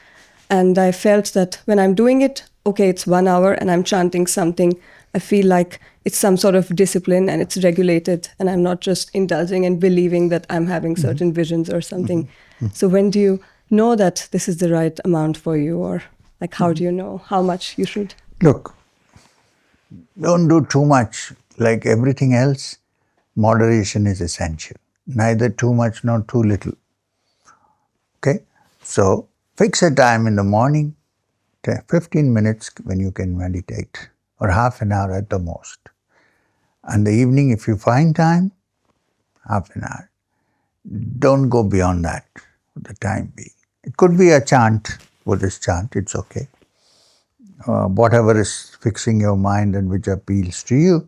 And I felt that when I'm doing it, okay, it's 1 hour and I'm chanting something, I feel like it's some sort of discipline and it's regulated and I'm not just indulging and believing that I'm having certain visions or something. So when do you know that this is the right amount for you, or like how do you know how much you should? Look, don't do too much. Like everything else, moderation is essential. Neither too much nor too little. Okay? So fix a time in the morning, 15 minutes when you can meditate, or half an hour at the most. And the evening, if you find time, half an hour. Don't go beyond that for the time being. It could be a chant, Buddhist chant, it's okay. Whatever is fixing your mind and which appeals to you,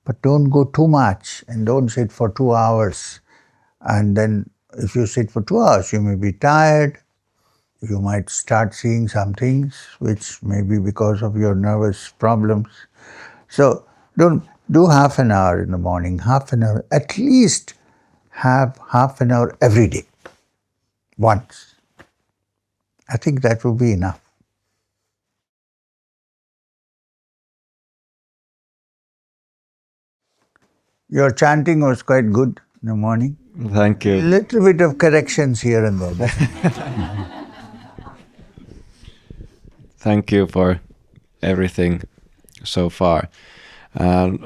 but don't go too much and don't sit for 2 hours. And then if you sit for 2 hours, you may be tired. You might start seeing some things which may be because of your nervous problems. So don't do half an hour in the morning, half an hour, at least have half an hour every day, once. I think that will be enough. Your chanting was quite good in the morning. Thank you. A little bit of corrections here and there. Thank you for everything so far. My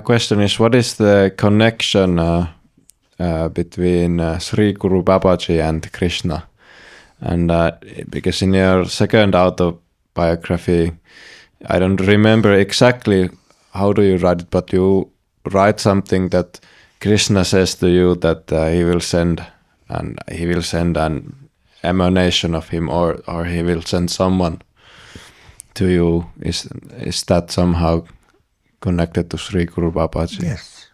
question is, what is the connection between Sri Guru Babaji and Krishna? And because in your second autobiography, I don't remember exactly how do you write it, but you write something that Krishna says to you that he will send an emanation of him, or he will send someone to you. Is that somehow connected to Sri Guru Babaji? Yes.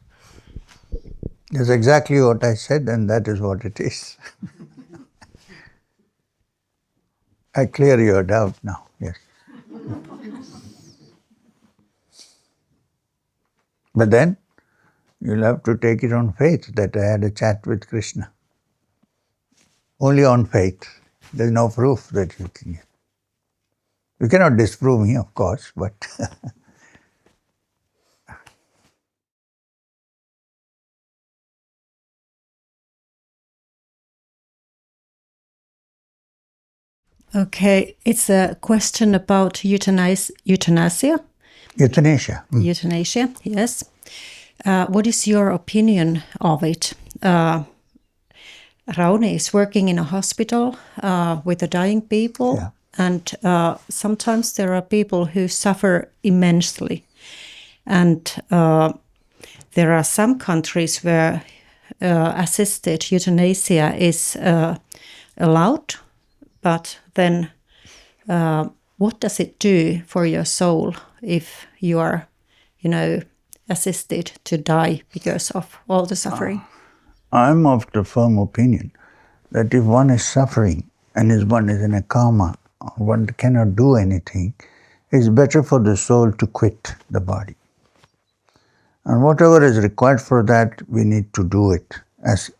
That's exactly what I said, and that is what it is. I clear your doubt now, yes. But then, you'll have to take it on faith that I had a chat with Krishna. Only on faith. There's no proof that you can get. You cannot disprove me, of course, but Okay, it's a question about euthanasia. euthanasia. Euthanasia, yes. What is your opinion of it? Rauni is working in a hospital with the dying people, Yeah. and sometimes there are people who suffer immensely. And there are some countries where assisted euthanasia is allowed, but then what does it do for your soul if you are, assisted to die because of all the suffering? I'm of the firm opinion that if one is suffering and if one is in a karma, one cannot do anything, it's better for the soul to quit the body. And whatever is required for that, we need to do it as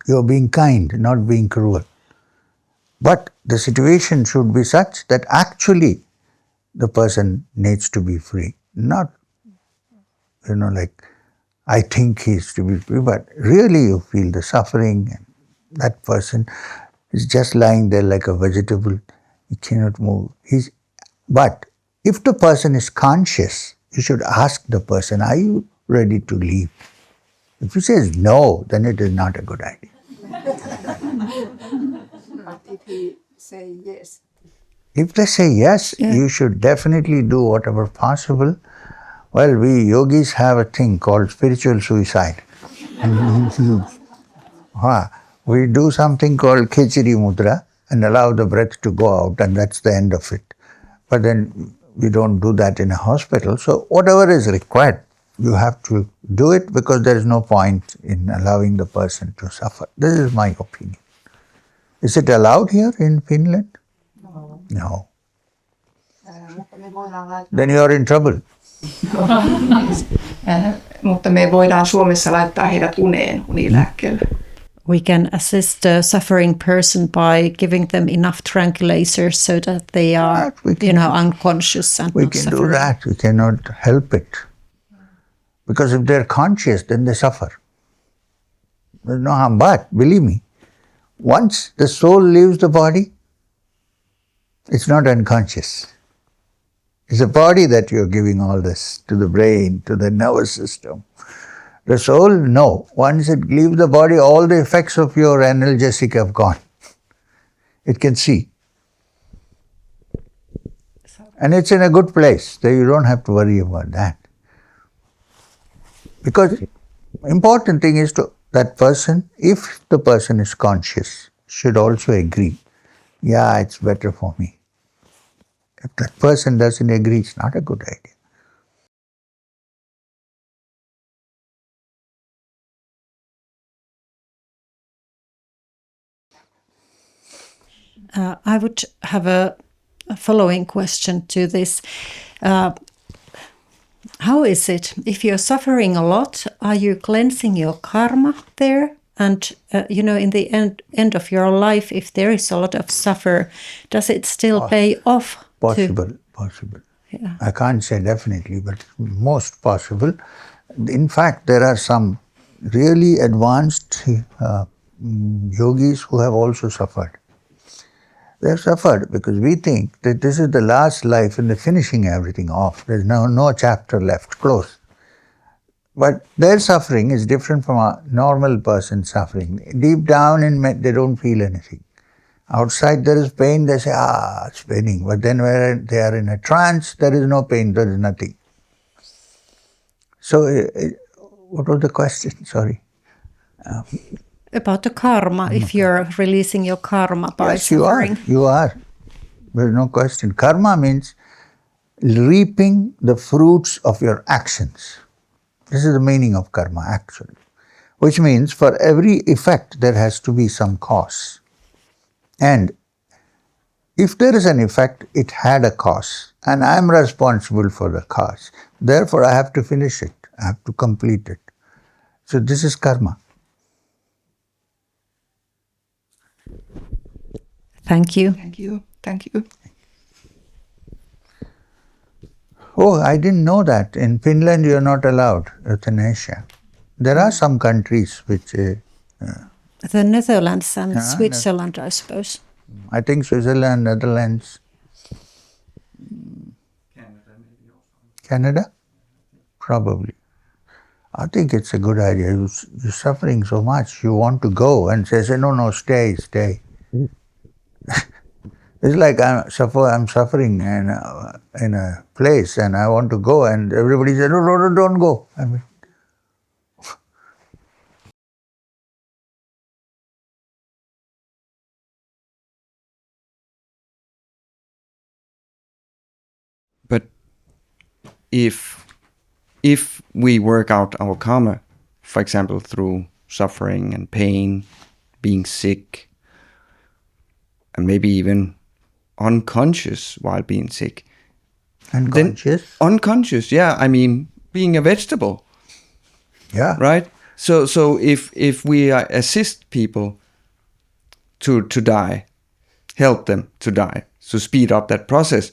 you're being kind, not being cruel. But the situation should be such that actually the person needs to be free. Not, like, I think he's to be free, but really you feel the suffering and that person is just lying there like a vegetable. He cannot move. But if the person is conscious, you should ask the person, are you ready to leave? If he says no, then it is not a good idea. But if he say yes, If they say yes, you should definitely do whatever possible. Well, we yogis have a thing called spiritual suicide. We do something called khichdi mudra and allow the breath to go out, and that's the end of it. But then we don't do that in a hospital. So whatever is required, you have to do it, because there is no point in allowing the person to suffer. This is my opinion. Is it allowed here in Finland? No. mutta me voidaan laittaa, Then you are in trouble. mutta me voidaan Suomessa laittaa heidät unilääkkeelle. We can assist a suffering person by giving them enough tranquilizers so that they are, unconscious and We not can suffering. do that. We cannot help it. Because if they're conscious, then they suffer. There's no harm. But believe me, once the soul leaves the body, it's not unconscious. It's the body that you're giving all this, to the brain, to the nervous system. The soul, no. Once it leaves the body, all the effects of your analgesic have gone. It can see. And it's in a good place, so you don't have to worry about that. Because important thing is that person, if the person is conscious, should also agree, yeah, it's better for me. If that person doesn't agree, it's not a good idea. I would have a following question to this. How is it, if you're suffering a lot, are you cleansing your karma there? And, in the end of your life, if there is a lot of suffer, does it still pay off? Possible. Yeah. I can't say definitely, but most possible. In fact, there are some really advanced yogis who have also suffered. They have suffered because we think that this is the last life and they're finishing everything off. There's no chapter left, close. But their suffering is different from a normal person's suffering. Deep down they don't feel anything. Outside there is pain, they say, it's paining. But then when they are in a trance, there is no pain, there is nothing. So, what was the question? Sorry. About the karma, if you're releasing your karma by Yes, suffering. you are. There's no question. Karma means reaping the fruits of your actions. This is the meaning of karma, actually. Which means for every effect, there has to be some cause. And if there is an effect, it had a cause. And I am responsible for the cause. Therefore, I have to finish it. I have to complete it. So this is karma. Thank you. Thank you. Oh, I didn't know that. In Finland, you are not allowed euthanasia. There are some countries which... The Netherlands and Switzerland, I suppose. I think Switzerland, Netherlands... Canada? Probably. I think it's a good idea. You're suffering so much, you want to go and say, no, stay. It's like I'm suffering in a place and I want to go, and everybody says, no, don't go. I mean, But if if we work out our karma, for example, through suffering and pain, being sick, and maybe even unconscious while being sick. Unconscious? Unconscious, yeah. I mean, being a vegetable. Yeah. Right? So if we assist people to die, help them to die, to speed up that process,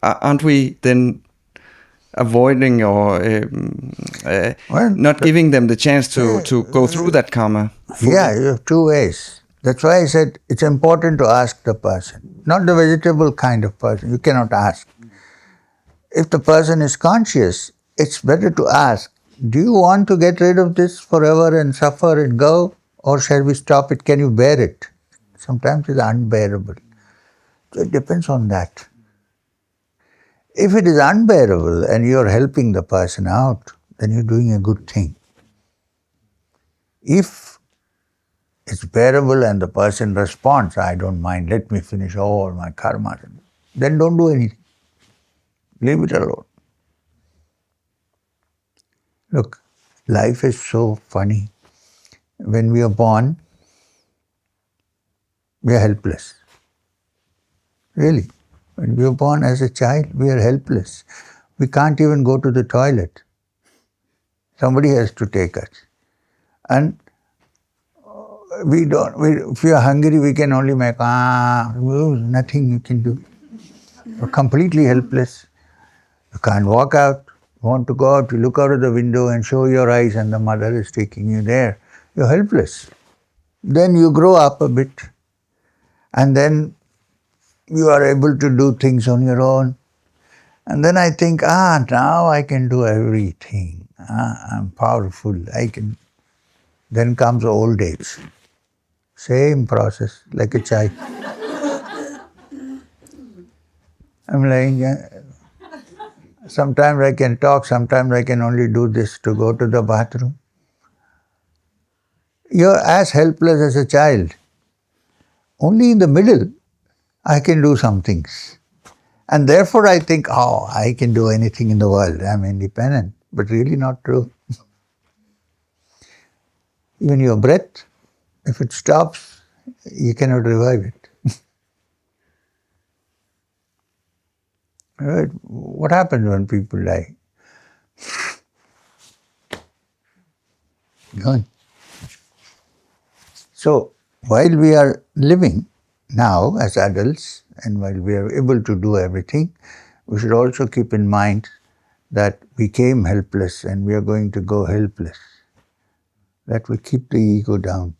aren't we then avoiding or not giving them the chance to go through that karma fully? Yeah, you have two ways. That's why I said it's important to ask the person, not the vegetable kind of person. You cannot ask. If the person is conscious, it's better to ask, do you want to get rid of this forever and suffer and go? Or shall we stop it? Can you bear it? Sometimes it's unbearable. So it depends on that. If it is unbearable and you're helping the person out, then you're doing a good thing. If it's bearable and the person responds, I don't mind, let me finish all my karma, then don't do anything. Leave it alone. Look, life is so funny. When we are born, we are helpless. Really. When we are born as a child, we are helpless. We can't even go to the toilet. Somebody has to take us. And if we are hungry, we can only make, nothing you can do. You're completely helpless. You can't walk out. You want to go out, you look out of the window and show your eyes and the mother is taking you there. You're helpless. Then you grow up a bit and then you are able to do things on your own. And then I think, now I can do everything. I'm powerful. I can. Then comes old age. Same process, like a child. I'm lying. Sometimes I can talk, sometimes I can only do this to go to the bathroom. You're as helpless as a child. Only in the middle, I can do some things. And therefore I think, I can do anything in the world. I'm independent. But really not true. Even your breath, if it stops, you cannot revive it. Right? What happens when people die? Gone. So, while we are living now as adults and while we are able to do everything, we should also keep in mind that we came helpless and we are going to go helpless. That will keep the ego down.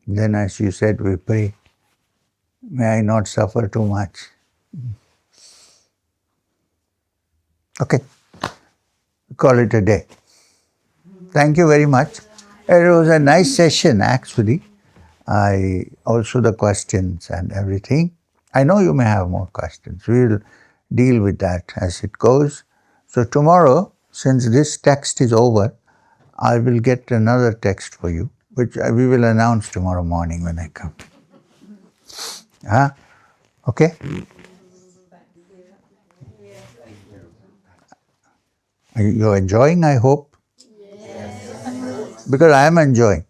Then, as you said, we pray, may I not suffer too much. Okay, call it a day. Thank you very much. It was a nice session actually. Also the questions and everything. I know you may have more questions. We'll deal with that as it goes. So tomorrow, since this text is over, I will get another text for you, which we will announce tomorrow morning when I come. Okay? You're enjoying, I hope? Yes. Because I am enjoying.